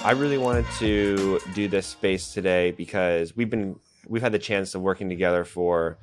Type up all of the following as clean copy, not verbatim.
I really wanted to do this space today because we've had the chance of working together for,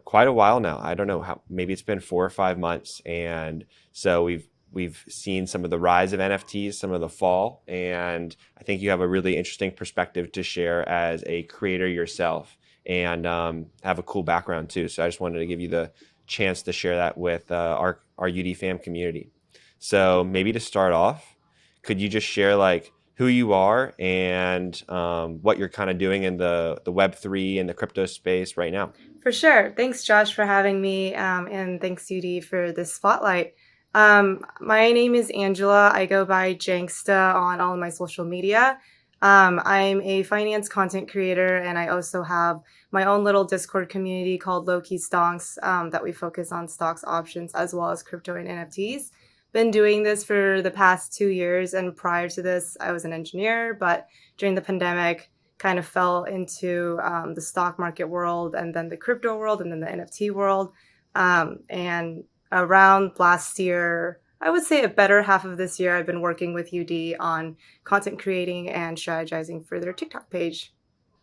quite a while now. I don't know how, maybe it's been 4 or 5 months, and so we've seen some of the rise of NFTs, some of the fall, and I think you have a really interesting perspective to share as a creator yourself, and have a cool background too. So I just wanted to give you the chance to share that with our UD fam community. So maybe to start off, could you just share like who you are and what you're kind of doing in the Web3 and the crypto space right now? For sure. Thanks, Josh, for having me. And thanks, UD, for this spotlight. My name is Angela. I go by Zhangsta on all of my social media. I'm a finance content creator, and I also have my own little Discord community called Key Stonks that we focus on stocks, options, as well as crypto and NFTs. Been doing this for the past 2 years, and prior to this, I was an engineer, but during the pandemic, kind of fell into the stock market world and then the crypto world and then the NFT world. And around last year, I would say a better half of this year, I've been working with UD on content creating and strategizing for their TikTok page.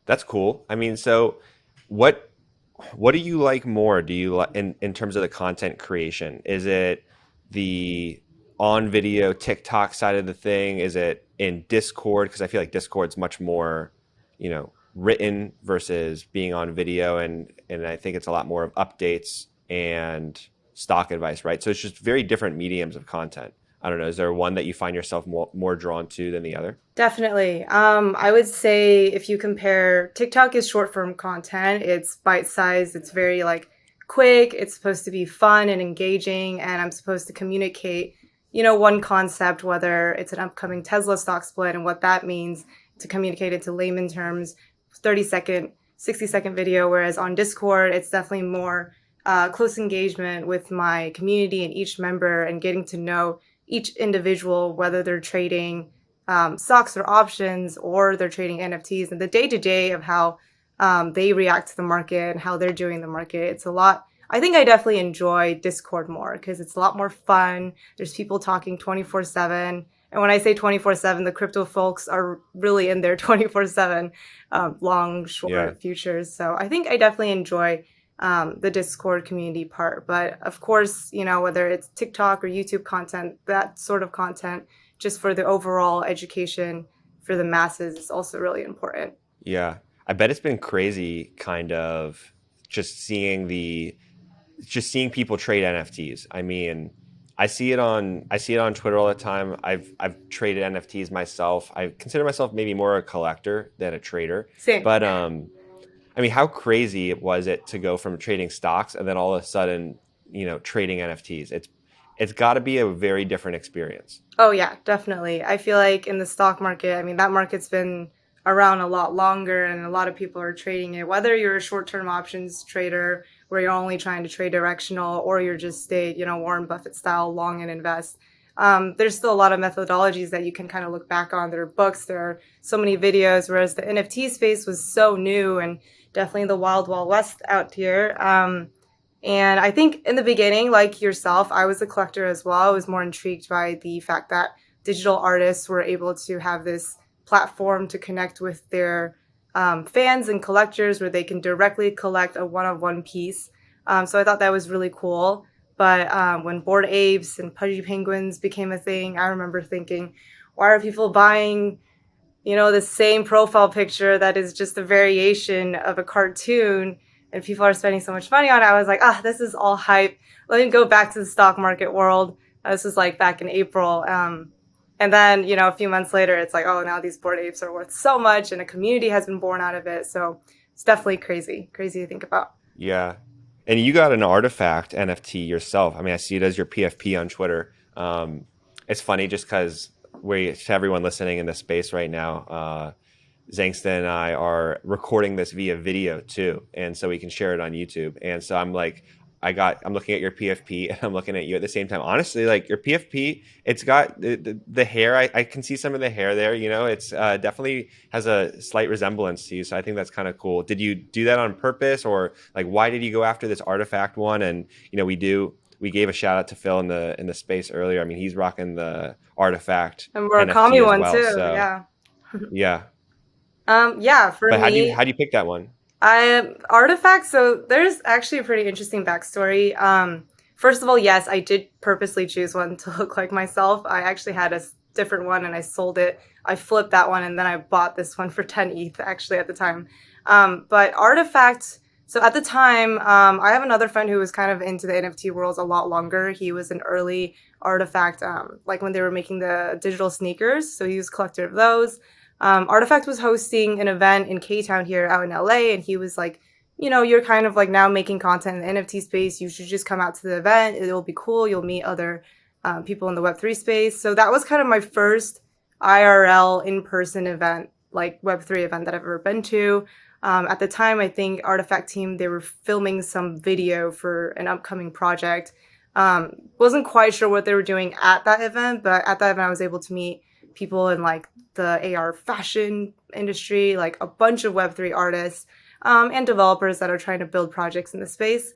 That's cool. I mean, so what what do you like more? Do you like in terms of the content creation? Is it the on video TikTok side of the thing? Is it in Discord? Because I feel like Discord's much more, written versus being on video, and I think it's a lot more of updates and stock advice, right? So it's just very different mediums of content. I don't know. Is there one that you find yourself more drawn to than the other? Definitely. I would say if you compare TikTok is short form content, it's bite sized, it's very like quick, it's supposed to be fun and engaging, and I'm supposed to communicate, one concept, whether it's an upcoming Tesla stock split and what that means to communicate it to layman terms, 30-second, 60-second video. Whereas on Discord, it's definitely more close engagement with my community and each member and getting to know each individual, whether they're trading stocks or options or they're trading NFTs and the day to day of how they react to the market and how they're doing the market. It's a lot. I think I definitely enjoy Discord more because it's a lot more fun. There's people talking 24/7. And when I say 24/7, the crypto folks are really in there 24/7, long, Yeah. short futures. So I think I definitely enjoy the Discord community part. But of course, whether it's TikTok or YouTube content, that sort of content, just for the overall education for the masses, is also really important. Yeah. I bet it's been crazy kind of just seeing people trade NFTs. I mean, I see it on Twitter all the time. I've traded NFTs myself. I consider myself maybe more a collector than a trader. Same. But I mean, how crazy was it to go from trading stocks and then all of a sudden, trading NFTs? It's got to be a very different experience. Oh yeah, definitely. I feel like in the stock market, I mean that market's been around a lot longer and a lot of people are trading it. Whether you're a short-term options trader where you're only trying to trade directional or you're just stay, Warren Buffett style long and invest. There's still a lot of methodologies that you can kind of look back on. There are books, there are so many videos, whereas the NFT space was so new and definitely the wild, wild west out here. And I think in the beginning, like yourself, I was a collector as well. I was more intrigued by the fact that digital artists were able to have this platform to connect with their fans and collectors where they can directly collect a one of one piece. So I thought that was really cool. But when Bored Apes and Pudgy Penguins became a thing, I remember thinking, why are people buying, the same profile picture that is just a variation of a cartoon and people are spending so much money on it? I was like, this is all hype. Let me go back to the stock market world. This was like back in April. And then, a few months later, it's like, oh, now these board apes are worth so much and a community has been born out of it. So it's definitely crazy, crazy to think about. Yeah. And you got an artifact NFT yourself. I mean, I see it as your PFP on Twitter. It's funny just because to everyone listening in this space right now, Zhangsta and I are recording this via video too, and so we can share it on YouTube. And so I'm looking at your PFP and I'm looking at you at the same time. Honestly, like your PFP, it's got the hair. I can see some of the hair there. It's definitely has a slight resemblance to you. So I think that's kind of cool. Did you do that on purpose, or like why did you go after this artifact one? And we gave a shout out to Phil in the space earlier. I mean, he's rocking the artifact And we're a NFT commie as one well. too. So Yeah. Yeah. Yeah, for But me, how do you pick that one? I artifacts. So there's actually a pretty interesting backstory. First of all, yes, I did purposely choose one to look like myself. I actually had a different one and I sold it. I flipped that one and then I bought this one for 10 ETH actually at the time. But artifacts. So at the time, I have another friend who was kind of into the NFT world a lot longer. He was an early artifact, like when they were making the digital sneakers. So he was a collector of those. Artifact was hosting an event in K Town here out in LA, and he was like, you're kind of like now making content in the NFT space. You should just come out to the event. It'll be cool. You'll meet other people in the Web3 space. So that was kind of my first IRL in person event, like Web3 event that I've ever been to. At the time, I think Artifact team, they were filming some video for an upcoming project. Wasn't quite sure what they were doing at that event, but at that event, I was able to meet people in like the AR fashion industry, like a bunch of Web3 artists and developers that are trying to build projects in the space.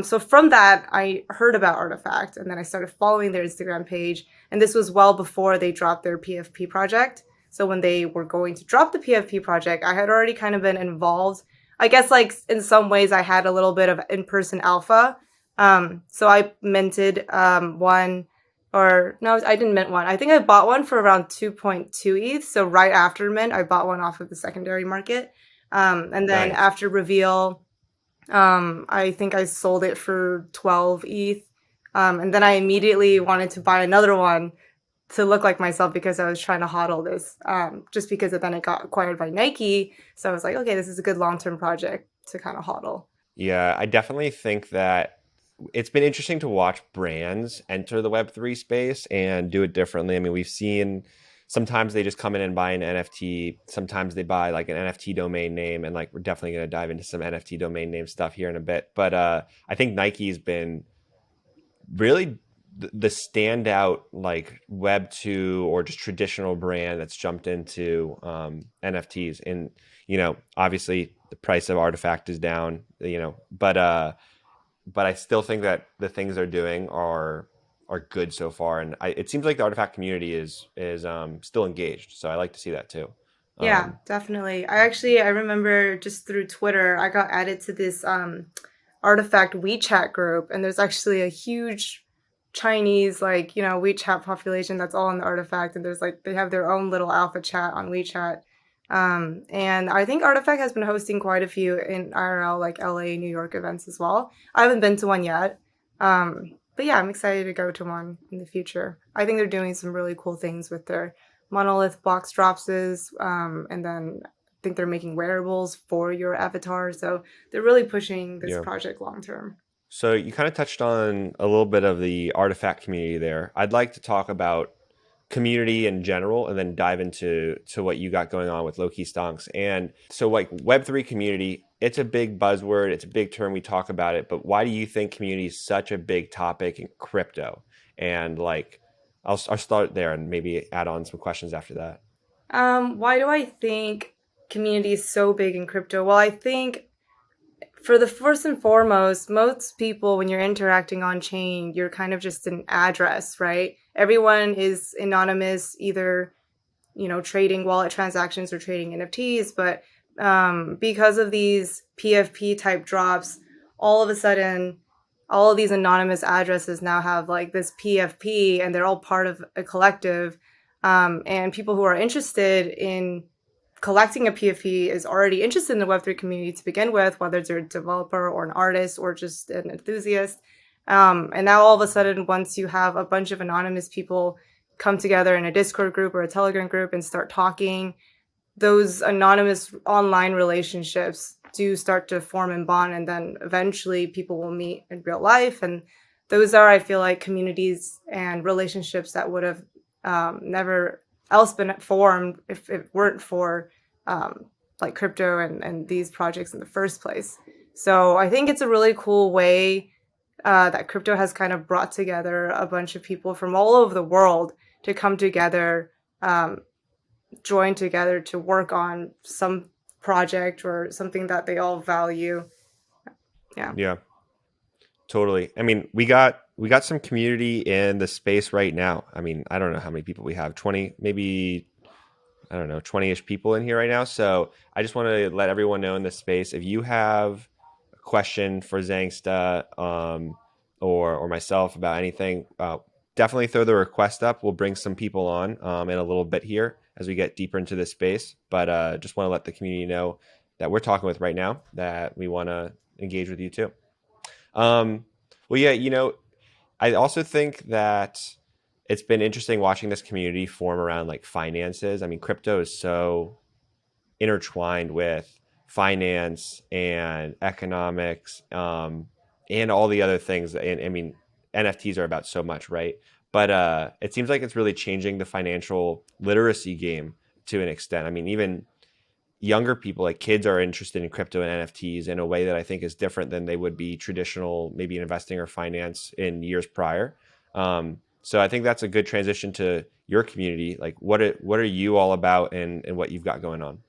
So from that, I heard about Artifact and then I started following their Instagram page. And this was well before they dropped their PFP project. So when they were going to drop the PFP project, I had already kind of been involved. I guess like in some ways I had a little bit of in-person alpha. So I minted one or no, I didn't mint one. I think I bought one for around 2.2 ETH. So right after mint, I bought one off of the secondary market. And then Nice. after reveal, I think I sold it for 12 ETH. And then I immediately wanted to buy another one to look like myself because I was trying to hodl this, just because then it got acquired by Nike. So I was like, okay, this is a good long term project to kind of hodl. Yeah, I definitely think that it's been interesting to watch brands enter the Web3 space and do it differently. I mean, we've seen sometimes they just come in and buy an NFT. Sometimes they buy like an NFT domain name, and like we're definitely going to dive into some NFT domain name stuff here in a bit. But I think Nike's been really the standout like Web 2 or just traditional brand that's jumped into NFTs. And, obviously the price of Artifact is down, but I still think that the things they're doing are good so far. And it seems like the Artifact community is still engaged. So I like to see that too. Yeah, Um, definitely. I remember just through Twitter, I got added to this Artifact WeChat group, and there's actually a huge Chinese like, WeChat population that's all in the Artifact, and there's like they have their own little alpha chat on WeChat. And I think Artifact has been hosting quite a few in IRL like LA, New York events as well. I haven't been to one yet. But yeah, I'm excited to go to one in the future. I think they're doing some really cool things with their monolith box dropses, and then I think they're making wearables for your avatar. So they're really pushing this yeah. project long term. So you kind of touched on a little bit of the Artifact community there. I'd like to talk about community in general and then dive into what you got going on with Key Stonks. And so like Web3 community, it's a big buzzword, it's a big term, we talk about it, but why do you think community is such a big topic in crypto? And like I'll start there and maybe add on some questions after that. Why do I think community is so big in crypto? Well, I think for the first and foremost, most people, when you're interacting on chain, you're kind of just an address, right? Everyone is anonymous, either trading wallet transactions or trading NFTs. But because of these PFP type drops, all of a sudden, all of these anonymous addresses now have like this PFP, and they're all part of a collective. And people who are interested in collecting a PFP is already interested in the Web3 community to begin with, whether it's a developer or an artist or just an enthusiast. And now all of a sudden, once you have a bunch of anonymous people come together in a Discord group or a Telegram group and start talking, those anonymous online relationships do start to form and bond. And then eventually people will meet in real life. And those are, I feel like, communities and relationships that would have never else been formed if it weren't for um, like crypto and these projects in the first place. So I think it's a really cool way that crypto has kind of brought together a bunch of people from all over the world to come together, um, join together to work on some project or something that they all value. Yeah. Yeah, totally. I mean, we got some community in the space right now. I mean, I don't know how many people we have, 20, maybe I don't know, 20-ish people in here right now. So I just want to let everyone know in this space, if you have a question for Zhangsta, or myself about anything, definitely throw the request up. We'll bring some people on in a little bit here as we get deeper into this space. But just want to let the community know that we're talking with right now that we want to engage with you too. Um, well, yeah, I also think that it's been interesting watching this community form around like finances. I mean, crypto is so intertwined with finance and economics, and all the other things. And I mean, NFTs are about so much, right? But it seems like it's really changing the financial literacy game to an extent. I mean, even younger people, like kids, are interested in crypto and NFTs in a way that I think is different than they would be traditional, maybe investing or finance in years prior. So I think that's a good transition to your community. Like, what are you all about, and what you've got going on?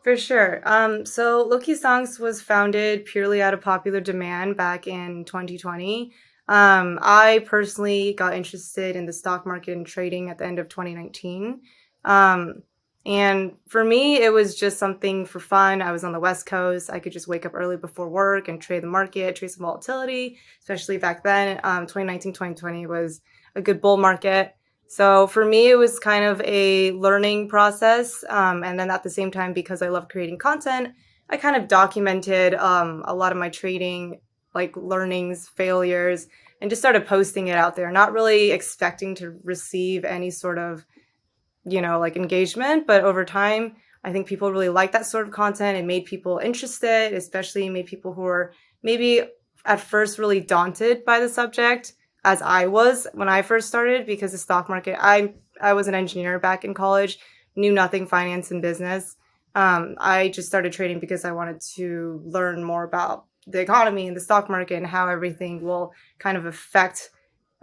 For sure. So Key Stonks was founded purely out of popular demand back in 2020. I personally got interested in the stock market and trading at the end of 2019. Um, and for me, it was just something for fun. I was on the West Coast. I could just wake up early before work and trade the market, trade some volatility, especially back then. 2019, 2020 was a good bull market. So for me, it was kind of a learning process. And then at the same time, because I love creating content, I kind of documented a lot of my trading, like learnings, failures, and just started posting it out there, not really expecting to receive any sort of, like engagement. But over time, I think people really like that sort of content. It made people interested, especially made people who are maybe at first really daunted by the subject, as I was when I first started, because the stock market, I was an engineer back in college, knew nothing finance and business. I just started trading because I wanted to learn more about the economy and the stock market and how everything will kind of affect,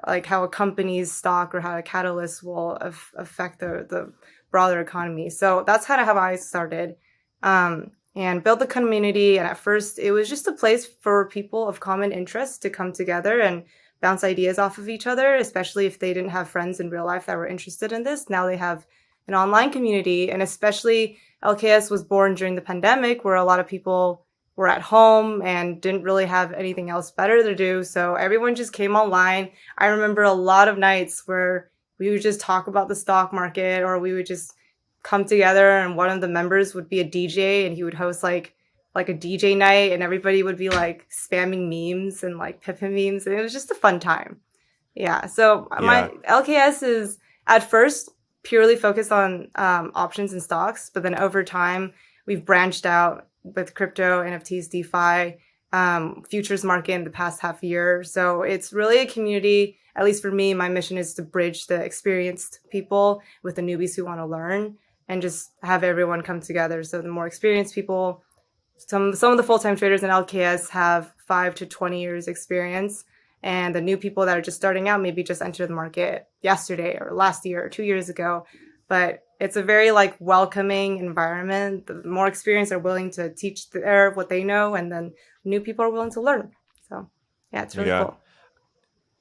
like how a company's stock or how a catalyst will affect the broader economy. So that's kind of how I started, and built the community. And at first, it was just a place for people of common interest to come together and bounce ideas off of each other, especially if they didn't have friends in real life that were interested in this. Now they have an online community. And especially LKS was born during the pandemic, where a lot of people were at home and didn't really have anything else better to do. So everyone just came online. I remember a lot of nights where we would just talk about the stock market, or we would just come together and one of the members would be a DJ and he would host like a DJ night, and everybody would be like spamming memes and like Pippin memes, and it was just a fun time. Yeah. So Yeah, my LKS is at first purely focused on options and stocks, but then over time we've branched out with crypto, NFTs, DeFi, futures market in the past half year. So it's really a community. At least for me, my mission is to bridge the experienced people with the newbies who want to learn, and just have everyone come together. So the more experienced people, some of the full time traders in LKS have 5 to 20 years experience, and the new people that are just starting out maybe just entered the market yesterday or last year or 2 years ago. But it's a very like welcoming environment. The more experienced are willing to teach their what they know, and then new people are willing to learn. So yeah, it's really yeah. cool.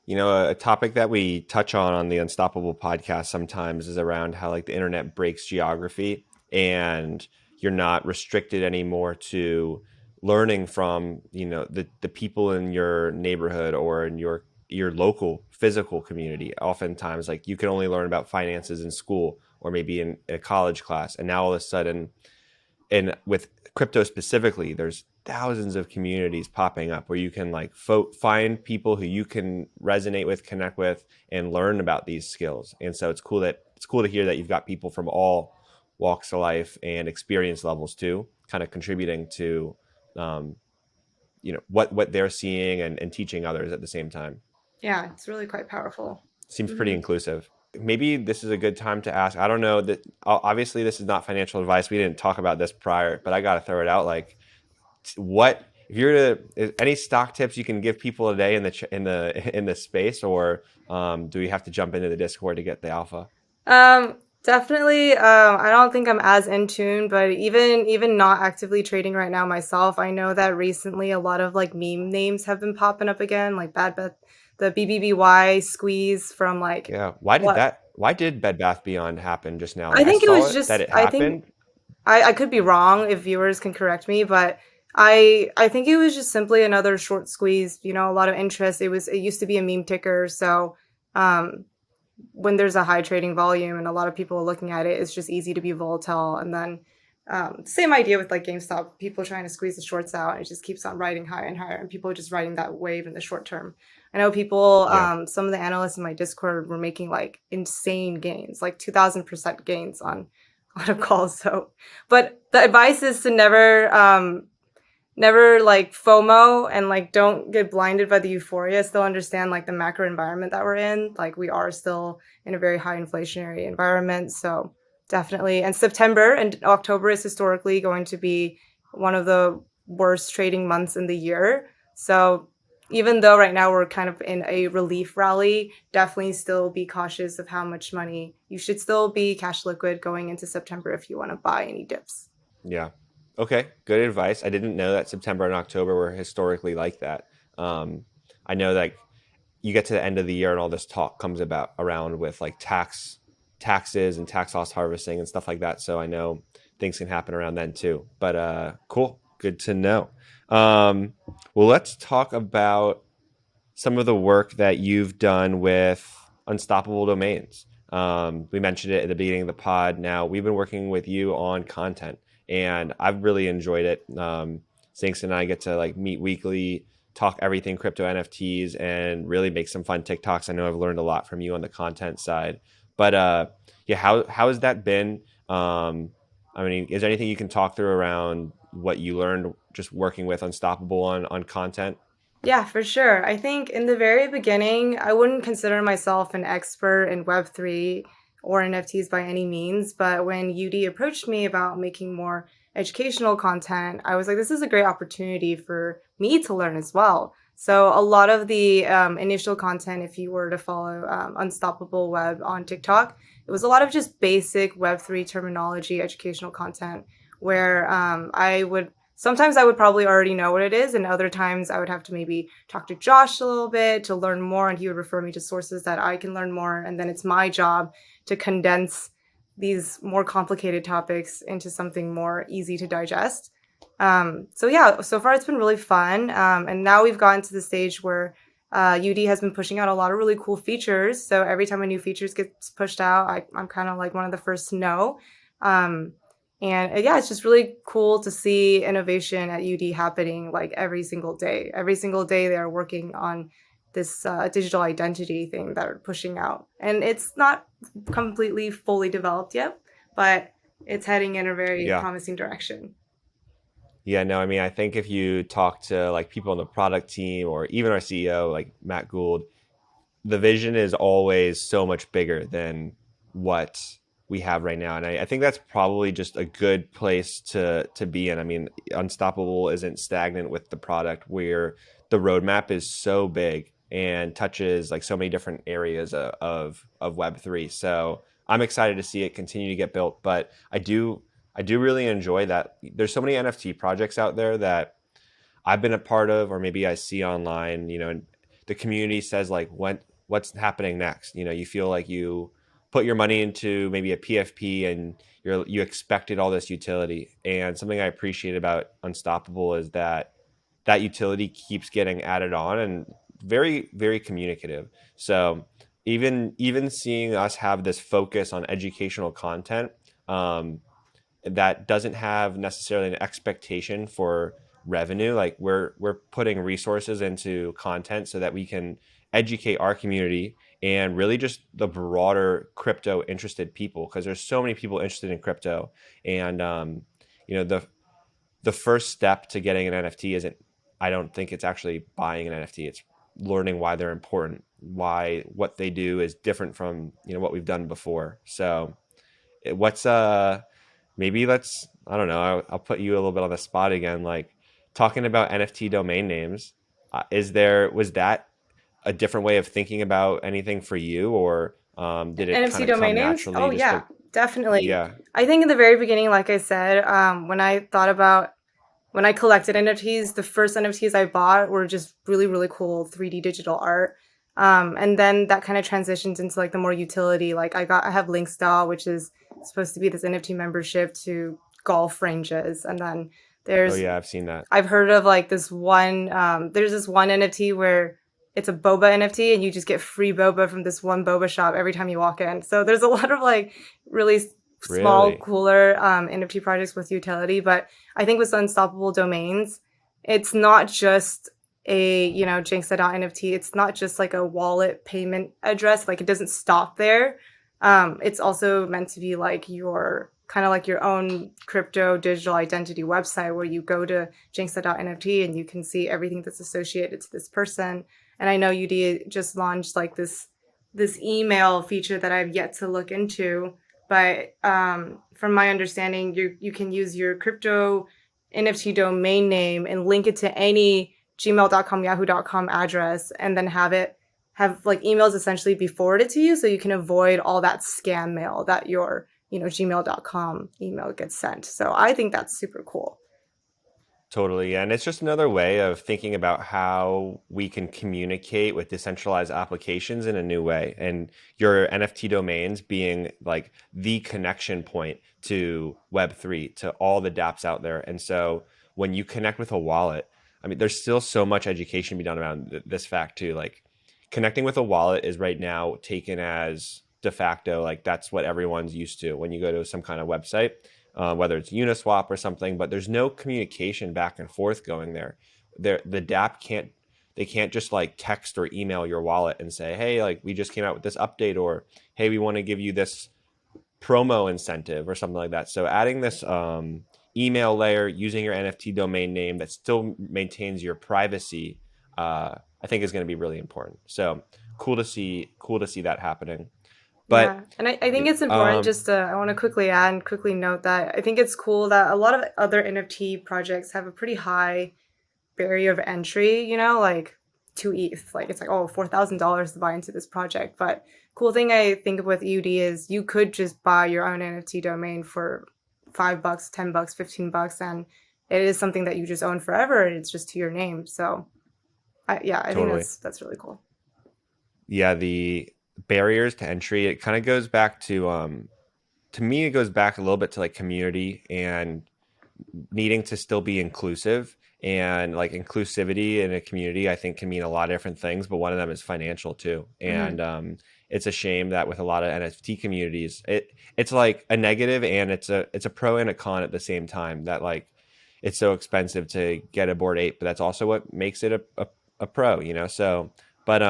A topic that we touch on the Unstoppable podcast sometimes is around how like the internet breaks geography, and you're not restricted anymore to learning from, the people in your neighborhood or in your local physical community. Oftentimes, like you can only learn about finances in school or maybe in a college class, and now all of a sudden, and with crypto specifically, there's thousands of communities popping up where you can like find people who you can resonate with, connect with, and learn about these skills. And so it's cool to hear that you've got people from all walks of life and experience levels too, kind of contributing to, um, what they're seeing, and teaching others at the same time. Yeah, it's really quite powerful. Seems pretty Hmm. inclusive. Maybe this is a good time to ask. I don't know that, obviously this is not financial advice. We didn't talk about this prior, but I got to throw it out. Like, what if you're any stock tips you can give people today in the space, or do we have to jump into the Discord to get the alpha? Definitely. I don't think I'm as in tune, but even not actively trading right now myself, I know that recently a lot of like meme names have been popping up again, like Bad Bet, the BBBY squeeze from like Yeah, why did what that? Why did Bed Bath Beyond happen just now? I Like I think it saw was it that just, it I think happened. I could be wrong if viewers can correct me, but I think it was just simply another short squeeze, a lot of interest. It used to be a meme ticker, so um when there's a high trading volume and a lot of people are looking at it, it's just easy to be volatile. And then same idea with like GameStop, people trying to squeeze the shorts out, and it just keeps on riding higher and higher, and people are just riding that wave in the short term. I know people, Yeah. some of the analysts in my Discord were making like insane gains, like 2000% gains on a lot of calls. So, but the advice is to never like FOMO and like don't get blinded by the euphoria. Still understand like the macro environment that we're in. Like we are still in a very high inflationary environment. So definitely. And September and October is historically going to be one of the worst trading months in the year. So even though right now we're kind of in a relief rally, definitely still be cautious of how much money you should still be cash liquid going into September if you want to buy any dips. Yeah. Okay. Good advice. I didn't know that September and October were historically like that. Um, I know that you get to the end of the year and all this talk comes about around with like taxes and tax loss harvesting and stuff like that. So I know things can happen around then too. But cool. Good to know. Um, well, let's talk about some of the work that you've done with Unstoppable Domains. We mentioned it at the beginning of the pod. Now we've been working with you on content, and I've really enjoyed it. Zhangsta and I get to like meet weekly, talk everything crypto NFTs, and really make some fun TikToks. I know I've learned a lot from you on the content side. But yeah, how has that been? I mean, is there anything you can talk through around what you learned just working with Unstoppable on content? Yeah, for sure. I think in the very beginning, I wouldn't consider myself an expert in Web3 or NFTs by any means, but when UD approached me about making more educational content, I was like, this is a great opportunity for me to learn as well. So, a lot of the initial content, if you were to follow Unstoppable Web on TikTok, it was a lot of just basic Web3 terminology, educational content, where sometimes I would probably already know what it is, and other times I would have to maybe talk to Josh a little bit to learn more, and he would refer me to sources that I can learn more. And then it's my job to condense these more complicated topics into something more easy to digest. So yeah, so far it's been really fun. And now we've gotten to the stage where UD has been pushing out a lot of really cool features. So every time a new feature gets pushed out, I'm kind of like one of the first to know. Um, and yeah, it's just really cool to see innovation at UD happening like every single day. Every single day they are working on this digital identity thing that are pushing out. And it's not completely fully developed yet, but it's heading in a very Yeah. promising direction. Yeah, no, I mean, I think if you talk to like people on the product team or even our CEO, like Matt Gould, the vision is always so much bigger than what we have right now. And I think that's probably just a good place to be in. I mean, Unstoppable isn't stagnant with the product where the roadmap is so big and touches like so many different areas of Web3. So I'm excited to see it continue to get built. But I do really enjoy that there's so many NFT projects out there that I've been a part of, or maybe I see online, and the community says like, what's happening next? You feel like you put your money into maybe a PFP and you expected all this utility. And something I appreciate about Unstoppable is that utility keeps getting added on and very, very communicative. So even seeing us have this focus on educational content, um, that doesn't have necessarily an expectation for revenue. Like we're putting resources into content so that we can educate our community and really just the broader crypto interested people, because there's so many people interested in crypto. And the first step to getting an NFT isn't, I don't think it's actually buying an NFT. It's learning why they're important, why what they do is different from what we've done before. So what's maybe let's, I don't know, I'll put you a little bit on the spot again, like talking about NFT domain names. Was that a different way of thinking about anything for you, or did it kind NFC of come domain names? Oh naturally just yeah, to? definitely. Yeah. I think in the very beginning, like I said, when I collected NFTs, the first NFTs I bought were just really, really cool 3D digital art. And then that kind of transitions into like the more utility. Like I have Linksta, which is supposed to be this NFT membership to golf ranges, and then Oh there's yeah, I've seen that. I've heard of like this one. There's this one NFT where it's a boba NFT, and you just get free boba from this one boba shop every time you walk in. So there's a lot of like really small, Really? cooler NFT projects with utility. But I think with unstoppable domains, it's not just a Zhangsta.nft. It's not just like a wallet payment address. Like it doesn't stop there. It's also meant to be like your kind of like your own crypto digital identity website where you go to Zhangsta.nft and you can see everything that's associated to this person. And I know UD just launched like this email feature that I've yet to look into, but from my understanding, you can use your crypto NFT domain name and link it to any gmail.com, yahoo.com address, and then have like emails essentially be forwarded to you so you can avoid all that scam mail that your gmail.com email gets sent. So I think that's super cool. Totally. Yeah. And it's just another way of thinking about how we can communicate with decentralized applications in a new way. And your NFT domains being like the connection point to Web3, to all the dApps out there. And so when you connect with a wallet, I mean, there's still so much education to be done around this fact too. Like connecting with a wallet is right now taken as de facto, like that's what everyone's used to when you go to some kind of website, whether it's Uniswap or something, but there's no communication back and forth going there. The dApp can't, they can't just like text or email your wallet and say, hey, like we just came out with this update, or hey, we want to give you this promo incentive or something like that. So adding this email layer using your NFT domain name that still maintains your privacy, I think is going to be really important. So cool to see that happening. But Yeah. And I think it's important just to, I want to quickly add and quickly note that I think it's cool that a lot of other NFT projects have a pretty high barrier of entry, like 2 ETH. Like it's like, oh, $4,000 to buy into this project. But cool thing I think with UD is you could just buy your own NFT domain for $5, $10, $15, and it is something that you just own forever and it's just to your name. So yeah, I think totally. that's really cool. Yeah, the barriers to entry, it kind of goes back to me, it goes back a little bit to like community and needing to still be inclusive. And like inclusivity in a community, I think can mean a lot of different things, but one of them is financial too. Mm-hmm. And it's a shame that with a lot of NFT communities, it's like a negative and it's a pro and a con at the same time. That like it's so expensive to get a Bored Ape, but that's also what makes it a pro, you know. So, but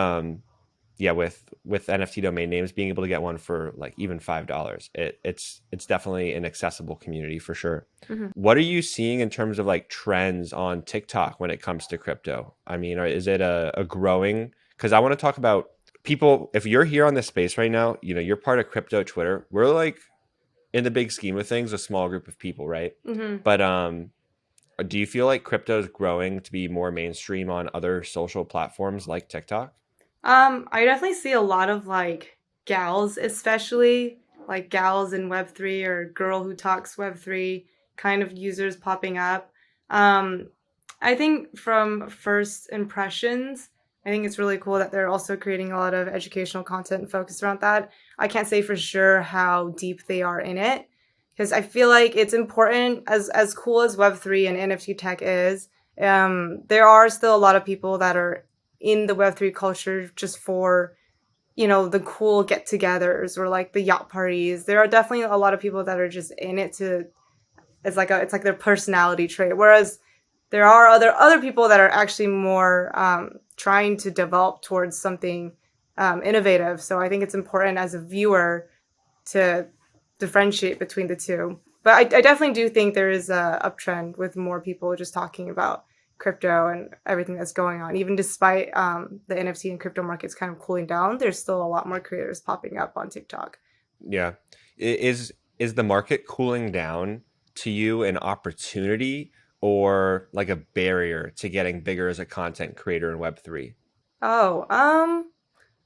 yeah, with NFT domain names, being able to get one for like even $5, it's definitely an accessible community for sure. Mm-hmm. What are you seeing in terms of like trends on TikTok when it comes to crypto? I mean, is it a growing? Because I want to talk about people. If you're here on this space right now, you know you're part of crypto Twitter. We're like in the big scheme of things, a small group of people, right? Mm-hmm. But do you feel like crypto is growing to be more mainstream on other social platforms like TikTok? I definitely see a lot of like gals, especially like gals in Web3 or girl who talks Web3 kind of users popping up. Um, I think from first impressions, I think it's really cool that they're also creating a lot of educational content focused around that. I can't say for sure how deep they are in it because I feel like it's important as cool as Web3 and NFT tech is. There are still a lot of people that are in the Web3 culture just for, the cool get togethers or like the yacht parties. There are definitely a lot of people that are just in it to, it's like their personality trait. Whereas there are other people that are actually more trying to develop towards something innovative. So I think it's important as a viewer to differentiate between the two. But I definitely do think there is a uptrend with more people just talking about crypto and everything that's going on. Even despite the NFT and crypto markets kind of cooling down, there's still a lot more creators popping up on TikTok. Yeah. Is the market cooling down to you an opportunity or like a barrier to getting bigger as a content creator in Web3? Oh,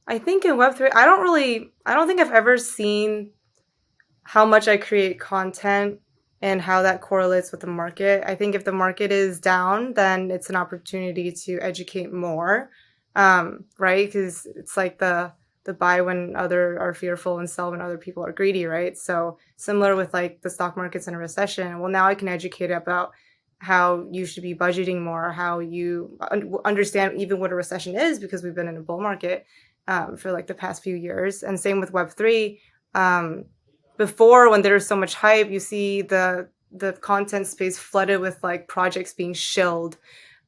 I think in Web3, I don't think I've ever seen how much I create content and how that correlates with the market. I think if the market is down, then it's an opportunity to educate more. right? Because it's like the buy when other are fearful and sell when other people are greedy, right? So similar with like the stock markets in a recession. Well, now I can educate about how you should be budgeting more, how you understand even what a recession is because we've been in a bull market for like the past few years. And same with Web3. Um, Before, when there was so much hype, you see the content space flooded with like projects being shilled.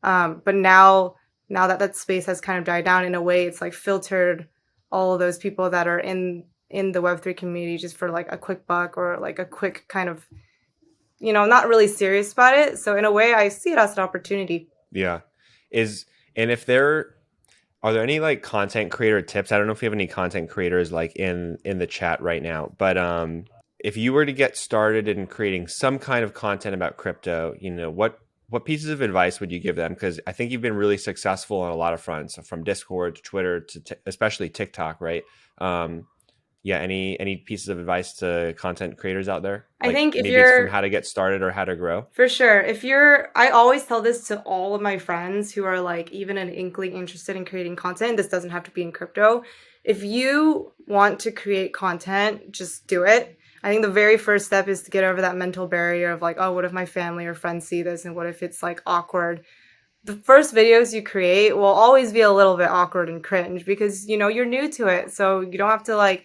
But now that that space has kind of died down in a way, it's like filtered all of those people that are in the Web3 community just for like a quick buck or like a quick kind of, not really serious about it. So in a way, I see it as an opportunity. Yeah. Is and if there are there any like content creator tips? I don't know if you have any content creators like in the chat right now, but if you were to get started in creating some kind of content about crypto, what pieces of advice would you give them? Because I think you've been really successful on a lot of fronts, from Discord to Twitter to especially TikTok, right? Um, yeah, any pieces of advice to content creators out there? I Like think if maybe it's from you're how to get started or how to grow. For sure. I always tell this to all of my friends who are like even an inkling interested in creating content. This doesn't have to be in crypto. If you want to create content, just do it. I think the very first step is to get over that mental barrier of like, oh, what if my family or friends see this? And what if it's like awkward? The first videos you create will always be a little bit awkward and cringe because, you're new to it. So you don't have to like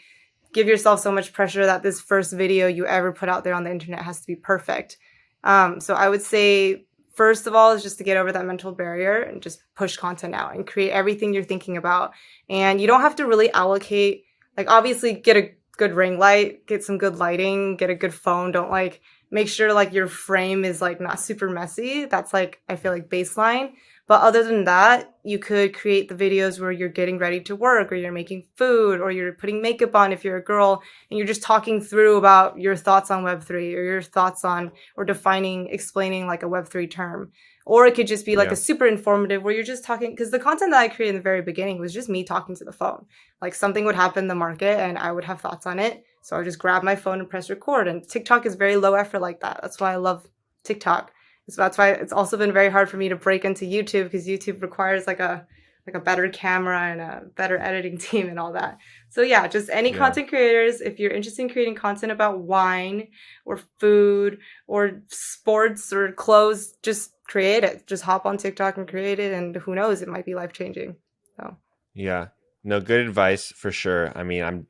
give yourself so much pressure that this first video you ever put out there on the internet has to be perfect. So I would say, first of all, is just to get over that mental barrier and just push content out and create everything you're thinking about. And you don't have to really allocate, like, obviously, get a good ring light, get some good lighting, get a good phone. Don't like make sure like your frame is like not super messy. That's like, I feel like baseline. But other than that, you could create the videos where you're getting ready to work or you're making food or you're putting makeup on if you're a girl and you're just talking through about your thoughts on Web3 or your thoughts on or explaining like a Web3 term. Or it could just be like a Yeah, super informative where you're just talking, because the content that I created in the very beginning was just me talking to the phone. Like something would happen in the market and I would have thoughts on it. So I would just grab my phone and press record. And TikTok is very low effort like that. That's why I love TikTok. So that's why it's also been very hard for me to break into YouTube because YouTube requires like a better camera and a better editing team and all that. So yeah, just any yeah, content creators, if you're interested in creating content about wine or food or sports or clothes, just create it. Just hop on TikTok and create it, and who knows, it might be life changing. So yeah. No, good advice for sure. I mean,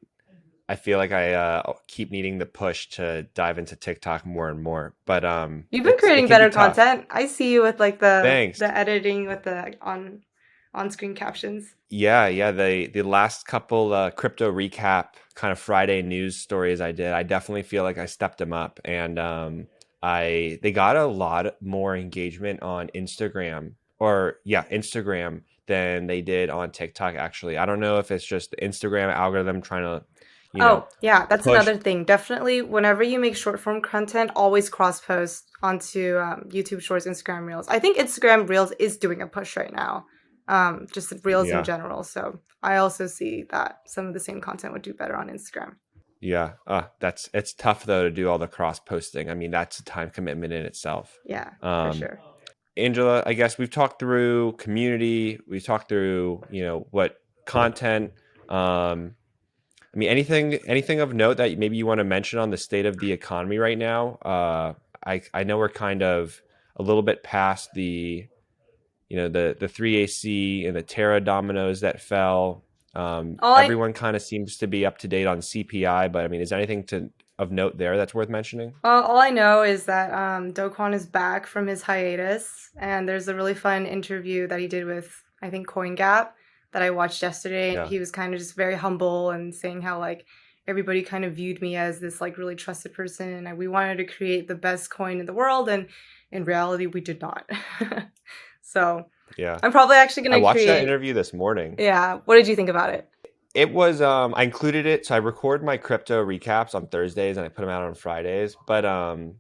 I feel like I keep needing the push to dive into TikTok more and more, but you've been it creating can be better tough. content. I see you with like the Thanks. editing with the on screen captions. Yeah, yeah. The last couple crypto recap kind of Friday news stories I did, I definitely feel like I stepped them up, and I they got a lot more engagement on Instagram, or yeah, Instagram, than they did on TikTok. Actually, I don't know if it's just the Instagram algorithm trying to, you know, Oh, yeah, that's push. another thing. Definitely, whenever you make short form content, always cross post onto YouTube Shorts, Instagram Reels. I think Instagram Reels is doing a push right now, just Reels in Yeah, general. So I also see that some of the same content would do better on Instagram. yeah. That's it's tough though to do all the cross posting. I mean, that's a time commitment in itself. Yeah, for Um, sure. Angela, I guess we've talked through community, we've talked through, what content. I mean, anything of note that maybe you want to mention on the state of the economy right now? I know we're kind of a little bit past the 3AC and the Terra dominoes that fell. All I Everyone kind of seems to be up to date on CPI, but I mean, is there anything to of note there that's worth mentioning? all I know is that Do Kwon is back from his hiatus, and there's a really fun interview that he did with I think CoinGap that I watched yesterday. And Yeah, he was kind of just very humble and saying how like everybody kind of viewed me as this like really trusted person, and we wanted to create the best coin in the world, and in reality, we did not. So yeah. I'm probably actually I gonna watched that create. interview this morning. Yeah. What did you think about it? It was I included it, so I record my crypto recaps on Thursdays and I put them out on Fridays. But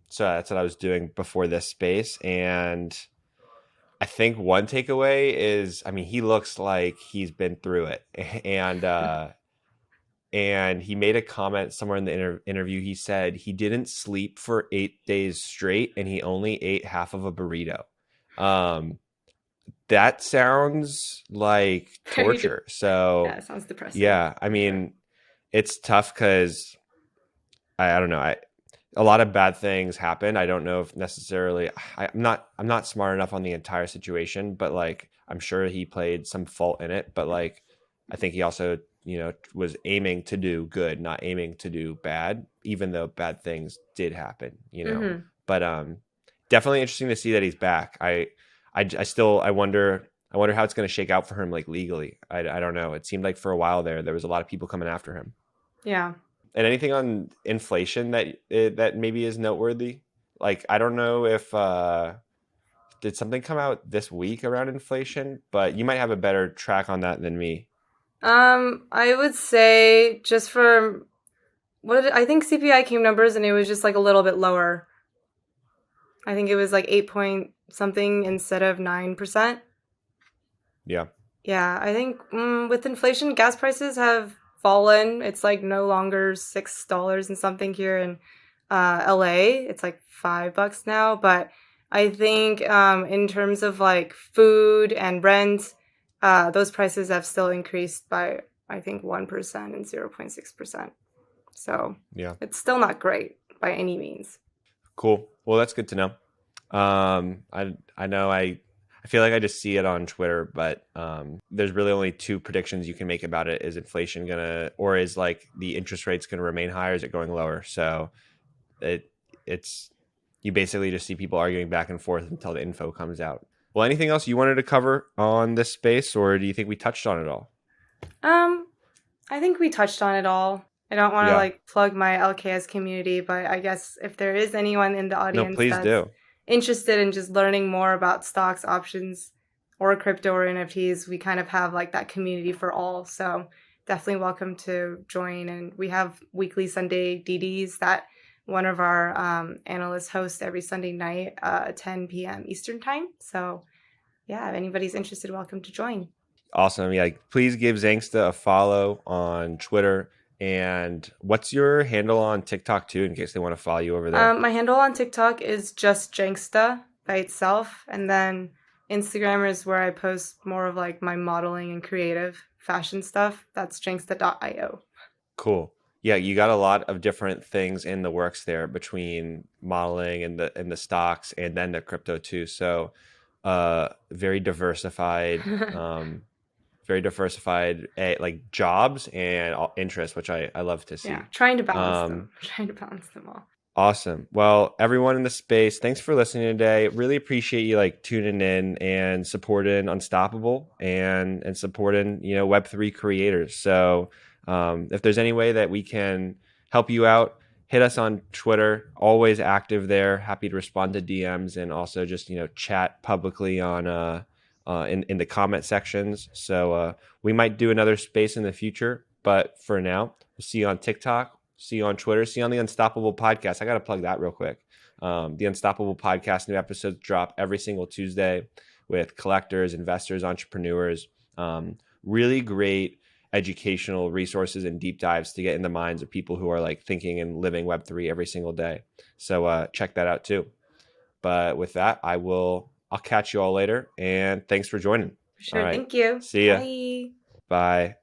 so that's what I was doing before this space. And I think one takeaway is, I mean, he looks like he's been through it. And he made a comment somewhere in the interview. He said he didn't sleep for 8 days straight and he only ate half of a burrito. Um That sounds like Very, torture. So, yeah, it sounds depressing yeah, I for sure. mean, it's tough because I don't know. A lot of bad things happen. I don't know if necessarily I'm not smart enough on the entire situation, but like I'm sure he played some fault in it, but like I think he also, was aiming to do good, not aiming to do bad, even though bad things did happen. Hmm. But definitely interesting to see that he's back. I still I wonder how it's going to shake out for him like legally. I don't know. It seemed like for a while there was a lot of people coming after him. Yeah. And anything on inflation that maybe is noteworthy? Like I don't know if did something come out this week around inflation, but you might have a better track on that than me. I would say just for I think CPI came numbers and it was just like a little bit lower. I think it was like 8 point something instead of 9%. Yeah. Yeah, I think with inflation, gas prices have fallen. It's like no longer $6 and something here in LA. It's like $5 now. But I think in terms of like food and rent, those prices have still increased by I think 1% and 0.6%. So Yeah. it's still not great by any means. Cool. Well, that's good to know. I know I feel like I just see it on Twitter, but there's really only two predictions you can make about it. Is inflation gonna, or is like the interest rates gonna remain higher? Is it going lower? So it it's you basically just see people arguing back and forth until the info comes out. Well, anything else you wanted to cover on this space, or do you think we touched on it all? Um, I think we touched on it all. I don't want to Yeah. like plug my LKS community, but I guess if there is anyone in the No, audience please that's do. interested in just learning more about stocks, options, or crypto or NFTs, we kind of have like that community for all. So definitely welcome to join. And we have weekly Sunday DDs that one of our analysts hosts every Sunday night, 10 p.m. Eastern time. So yeah, if anybody's interested, welcome to join. Awesome. Yeah. Please give Zangsta a follow on Twitter. And what's your handle on TikTok too, in case they want to follow you over there? My handle on TikTok is just Jangsta by itself, and then Instagram is where I post more of like my modeling and creative fashion stuff. That's jangsta.io. Cool. Yeah, you got a lot of different things in the works there between modeling and the stocks and then the crypto too. So, very diversified, like jobs and interests, which I love to Yeah, see. trying to balance Um, them. Trying to balance them all. Awesome. Well, everyone in the space, thanks for listening today. Really appreciate you like tuning in and supporting Unstoppable and supporting, Web3 creators. So, if there's any way that we can help you out, hit us on Twitter. Always active there. Happy to respond to DMs and also just, chat publicly on in the comment sections. So, we might do another space in the future, but for now, we'll see you on TikTok. See you on Twitter. See you on the Unstoppable podcast. I got to plug that real quick. The Unstoppable podcast, new episodes drop every single Tuesday with collectors, investors, entrepreneurs. Really great educational resources and deep dives to get in the minds of people who are like thinking and living Web3 every single day. So check that out too. But with that, I'll catch you all later. And thanks for joining. For All sure. right. Thank you. See ya. Bye. Bye.